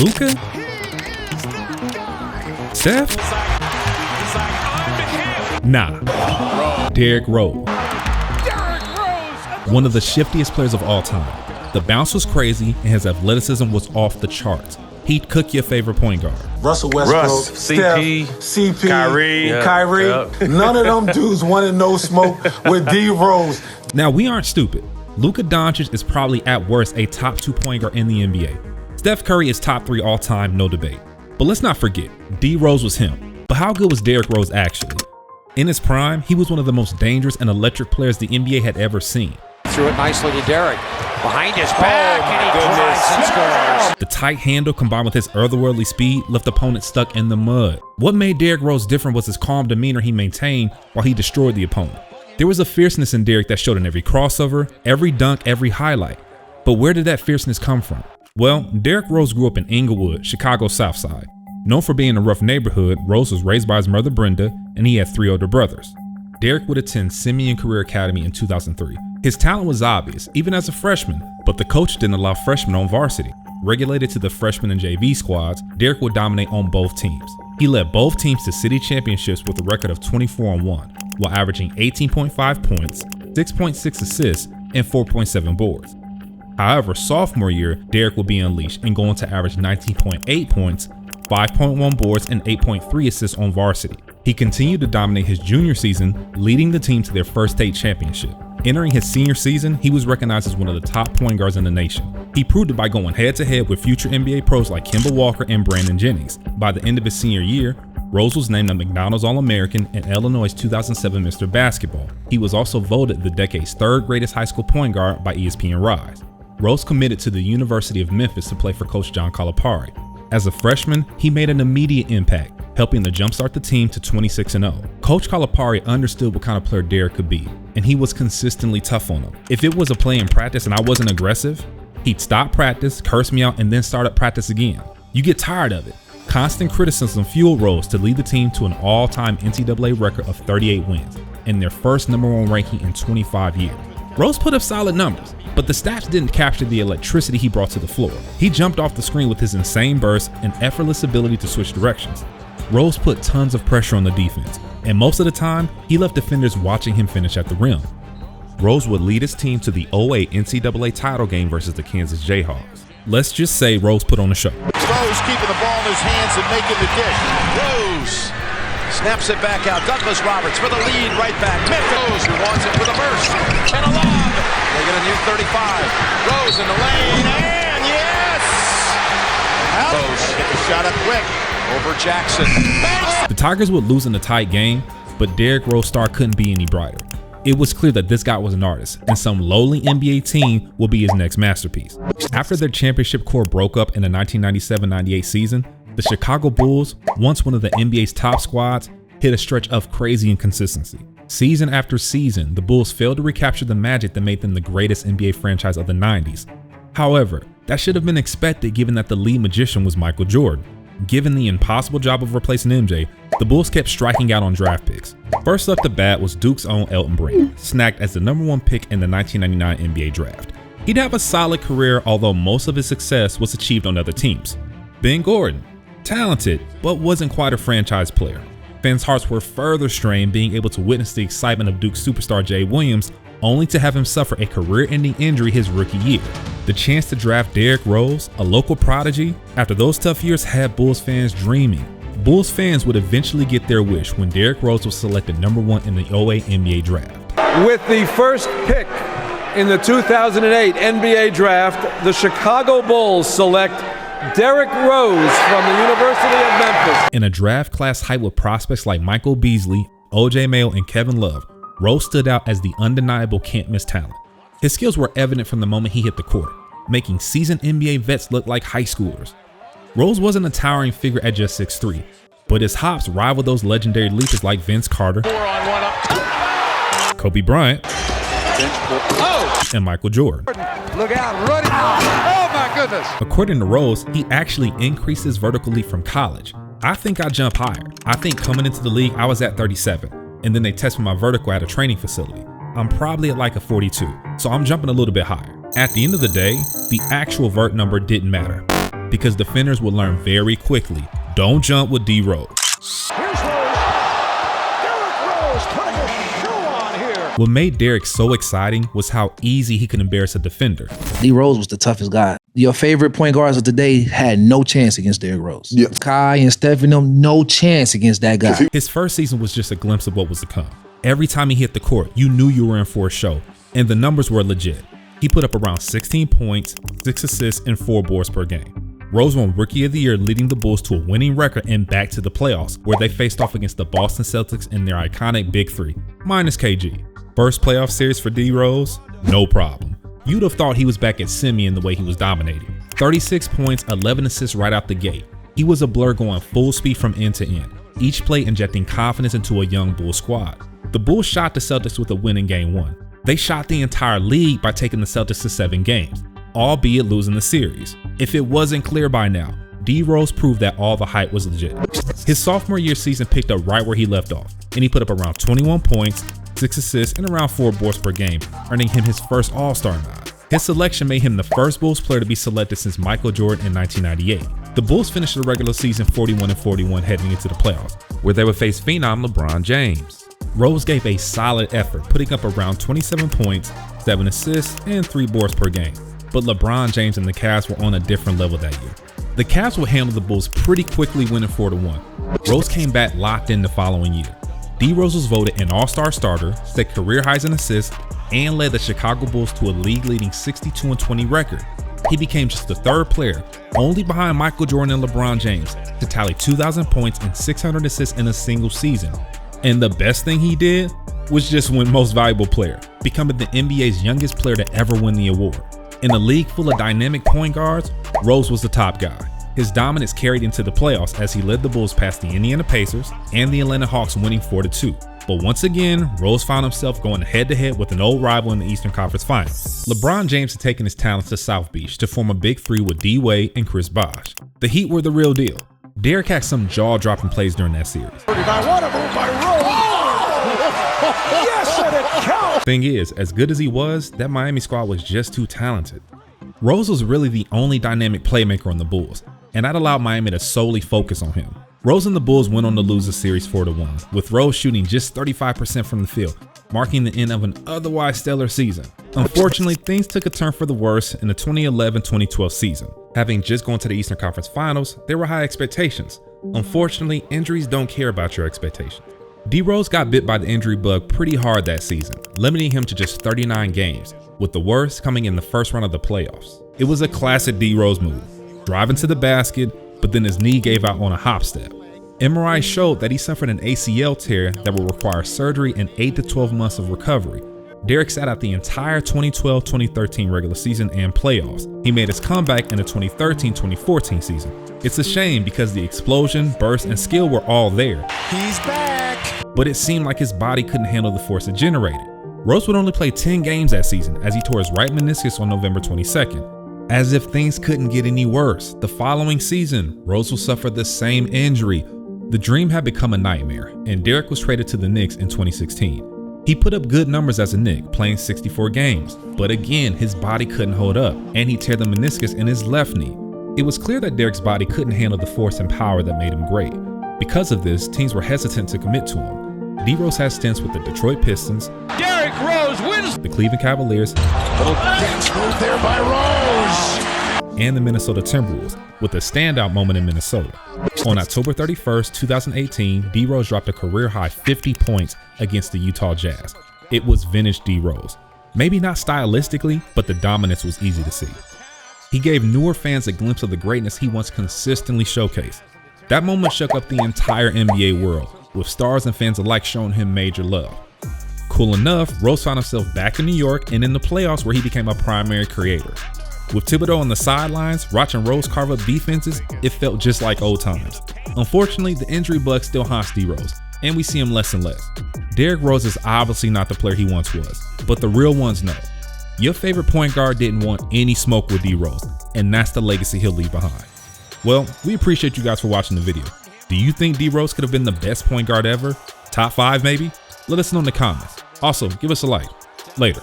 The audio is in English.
Luka? Steph? Nah. Derrick Rose. One of the shiftiest players of all time. The bounce was crazy and his athleticism was off the charts. He'd cook your favorite point guard. Russell Westbrook, CP, CP, Kyrie. Yep. None of them dudes wanted no smoke with D Rose. Now, we aren't stupid. Luka Dončić is probably at worst a top 2 point guard in the NBA. Steph Curry is top 3 all time, no debate. But let's not forget, D Rose was him. But how good was Derrick Rose actually? In his prime, he was one of the most dangerous and electric players the NBA had ever seen. Threw it nicely to Derrick. Behind his back, and he drives and scores. The tight handle combined with his otherworldly speed left opponents stuck in the mud. What made Derrick Rose different was his calm demeanor he maintained while he destroyed the opponent. There was a fierceness in Derrick that showed in every crossover, every dunk, every highlight. But where did that fierceness come from? Well, Derrick Rose grew up in Inglewood, Chicago's South Side. Known for being a rough neighborhood, Rose was raised by his mother Brenda, and he had 3 older brothers. Derrick would attend Simeon Career Academy in 2003. His talent was obvious, even as a freshman, but the coach didn't allow freshmen on varsity. Regulated to the freshman and JV squads, Derrick would dominate on both teams. He led both teams to city championships with a record of 24-1, while averaging 18.5 points, 6.6 assists, and 4.7 boards. However, sophomore year, Derrick would be unleashed and go on to average 19.8 points, 5.1 boards, and 8.3 assists on varsity. He continued to dominate his junior season, leading the team to their first state championship. Entering his senior season, he was recognized as one of the top point guards in the nation. He proved it by going head-to-head with future NBA pros like Kemba Walker and Brandon Jennings. By the end of his senior year, Rose was named a McDonald's All-American and Illinois' 2007 Mr. Basketball. He was also voted the decade's 3rd greatest high school point guard by ESPN Rise. Rose committed to the University of Memphis to play for Coach John Calipari. As a freshman, he made an immediate impact, helping to jumpstart the team to 26-0. Coach Calipari understood what kind of player Derrick could be, and he was consistently tough on him. If it was a play in practice and I wasn't aggressive, he'd stop practice, curse me out, and then start up practice again. You get tired of it. Constant criticism fueled Rose to lead the team to an all-time NCAA record of 38 wins, and their first #1 ranking in 25 years. Rose put up solid numbers, but the stats didn't capture the electricity he brought to the floor. He jumped off the screen with his insane burst and effortless ability to switch directions. Rose put tons of pressure on the defense, and most of the time, he left defenders watching him finish at the rim. Rose would lead his team to the 2008 NCAA title game versus the Kansas Jayhawks. Let's just say Rose put on a show. Rose keeping the ball in his hands and making the dish. Rose snaps it back out. Douglas Roberts for the lead right back. Memphis who wants it for the burst. And a lob. They get a new 35. Rose in the lane. And yes! Rose get the shot up quick. Over Jackson. The Tigers would lose in a tight game, but Derrick Rose star couldn't be any brighter. It was clear that this guy was an artist, and some lowly NBA team will be his next masterpiece. After their championship core broke up in the 1997-98 season, the Chicago Bulls, once one of the NBA's top squads, hit a stretch of crazy inconsistency. Season after season, the Bulls failed to recapture the magic that made them the greatest NBA franchise of the 90s. However, that should have been expected given that the lead magician was Michael Jordan. Given the impossible job of replacing MJ, the Bulls kept striking out on draft picks. First up the bat was Duke's own Elton Brand, snagged as the #1 pick in the 1999 NBA draft. He'd have a solid career, although most of his success was achieved on other teams. Ben Gordon, talented, but wasn't quite a franchise player. Fans' hearts were further strained being able to witness the excitement of Duke's superstar Jay Williams, only to have him suffer a career-ending injury his rookie year. The chance to draft Derrick Rose, a local prodigy, after those tough years had Bulls fans dreaming. Bulls fans would eventually get their wish when Derrick Rose was selected #1 in the 2008 NBA draft. With the first pick in the 2008 NBA draft, the Chicago Bulls select Derrick Rose from the University of Memphis. In a draft class hyped with prospects like Michael Beasley, OJ Mayo, and Kevin Love, Rose stood out as the undeniable can't-miss talent. His skills were evident from the moment he hit the court, making seasoned NBA vets look like high schoolers. Rose wasn't a towering figure at just 6'3", but his hops rivaled those legendary leapers like Vince Carter, Kobe Bryant, and Michael Jordan. Look out, running. Oh my goodness. According to Rose, he actually increased his vertical leap from college. I think I jump higher. I think coming into the league, I was at 37, and then they tested my vertical at a training facility. I'm probably at like a 42, so I'm jumping a little bit higher. At the end of the day, the actual vert number didn't matter. because defenders would learn very quickly, don't jump with D Rose. Here's Rose. Derrick Rose putting a show on here. What made Derrick so exciting was how easy he could embarrass a defender. D Rose was the toughest guy. Your favorite point guards of today had no chance against Derrick Rose. Yeah. Kai and Steph and them, no chance against that guy. His first season was just a glimpse of what was to come. Every time he hit the court, you knew you were in for a show, and the numbers were legit. He put up around 16 points, 6 assists, and 4 boards per game. Rose won Rookie of the Year, leading the Bulls to a winning record and back to the playoffs, where they faced off against the Boston Celtics in their iconic Big Three, minus KG. First playoff series for D Rose? No problem. You'd have thought he was back at Simeon the way he was dominating. 36 points, 11 assists right out the gate. He was a blur going full speed from end to end, each play injecting confidence into a young Bulls squad. The Bulls shot the Celtics with a win in Game 1. They shot the entire league by taking the Celtics to 7 games, albeit losing the series. If it wasn't clear by now, D Rose proved that all the hype was legit. His sophomore year season picked up right where he left off, and he put up around 21 points, 6 assists, and around 4 boards per game, earning him his first All-Star nod. His selection made him the first Bulls player to be selected since Michael Jordan in 1998. The Bulls finished the regular season 41-41 heading into the playoffs, where they would face phenom LeBron James. Rose gave a solid effort, putting up around 27 points, 7 assists, and 3 boards per game. But LeBron James and the Cavs were on a different level that year. The Cavs would handle the Bulls pretty quickly, winning 4-1. Rose came back locked in the following year. D Rose was voted an All-Star starter, set career highs in assists, and led the Chicago Bulls to a league-leading 62-20 record. He became just the 3rd player, only behind Michael Jordan and LeBron James, to tally 2,000 points and 600 assists in a single season. And the best thing he did was just win Most Valuable Player, becoming the NBA's youngest player to ever win the award. In a league full of dynamic point guards, Rose was the top guy. His dominance carried into the playoffs as he led the Bulls past the Indiana Pacers and the Atlanta Hawks, winning 4-2. But once again, Rose found himself going head-to-head with an old rival in the Eastern Conference Finals. LeBron James had taken his talents to South Beach to form a big three with D Wade and Chris Bosh. The Heat were the real deal. Derrick had some jaw-dropping plays during that series. I want to move by Rose. Oh! Yes, and it counts. Thing is, as good as he was, that Miami squad was just too talented. Rose was really the only dynamic playmaker on the Bulls, and that allowed Miami to solely focus on him. Rose and the Bulls went on to lose the series 4-1, with Rose shooting just 35% from the field, marking the end of an otherwise stellar season. Unfortunately, things took a turn for the worse in the 2011-2012 season. Having just gone to the Eastern Conference Finals, there were high expectations. Unfortunately, injuries don't care about your expectations. D Rose got bit by the injury bug pretty hard that season, limiting him to just 39 games, with the worst coming in the first round of the playoffs. It was a classic D Rose move, driving to the basket, but then his knee gave out on a hop step. MRI showed that he suffered an ACL tear that would require surgery and 8 to 12 months of recovery. Derrick sat out the entire 2012-2013 regular season and playoffs. He made his comeback in the 2013-2014 season. It's a shame because the explosion, burst, and skill were all there. He's back. But it seemed like his body couldn't handle the force it generated. Rose would only play 10 games that season as he tore his right meniscus on November 22nd. As if things couldn't get any worse, the following season, Rose would suffer the same injury. The dream had become a nightmare, and Derrick was traded to the Knicks in 2016. He put up good numbers as a Knick, playing 64 games, but again, his body couldn't hold up, and he tear the meniscus in his left knee. It was clear that Derrick's body couldn't handle the force and power that made him great. Because of this, teams were hesitant to commit to him. D Rose had stints with the Detroit Pistons, Derrick Rose wins. the Cleveland Cavaliers, Little dance move there by Rose. and the Minnesota Timberwolves, with a standout moment in Minnesota. On October 31st, 2018, D Rose dropped a career-high 50 points against the Utah Jazz. It was vintage D Rose. Maybe not stylistically, but the dominance was easy to see. He gave newer fans a glimpse of the greatness he once consistently showcased. That moment shook up the entire NBA world, with stars and fans alike showing him major love. Cool enough, Rose found himself back in New York and in the playoffs where he became a primary creator. With Thibodeau on the sidelines, watching Rose carve up defenses, it felt just like old times. Unfortunately, the injury bug still haunts D Rose, and we see him less and less. Derrick Rose is obviously not the player he once was, but the real ones know. Your favorite point guard didn't want any smoke with D Rose, and that's the legacy he'll leave behind. Well, we appreciate you guys for watching the video. Do you think D Rose could have been the best point guard ever? Top 5 maybe? Let us know in the comments. Also, give us a like. Later.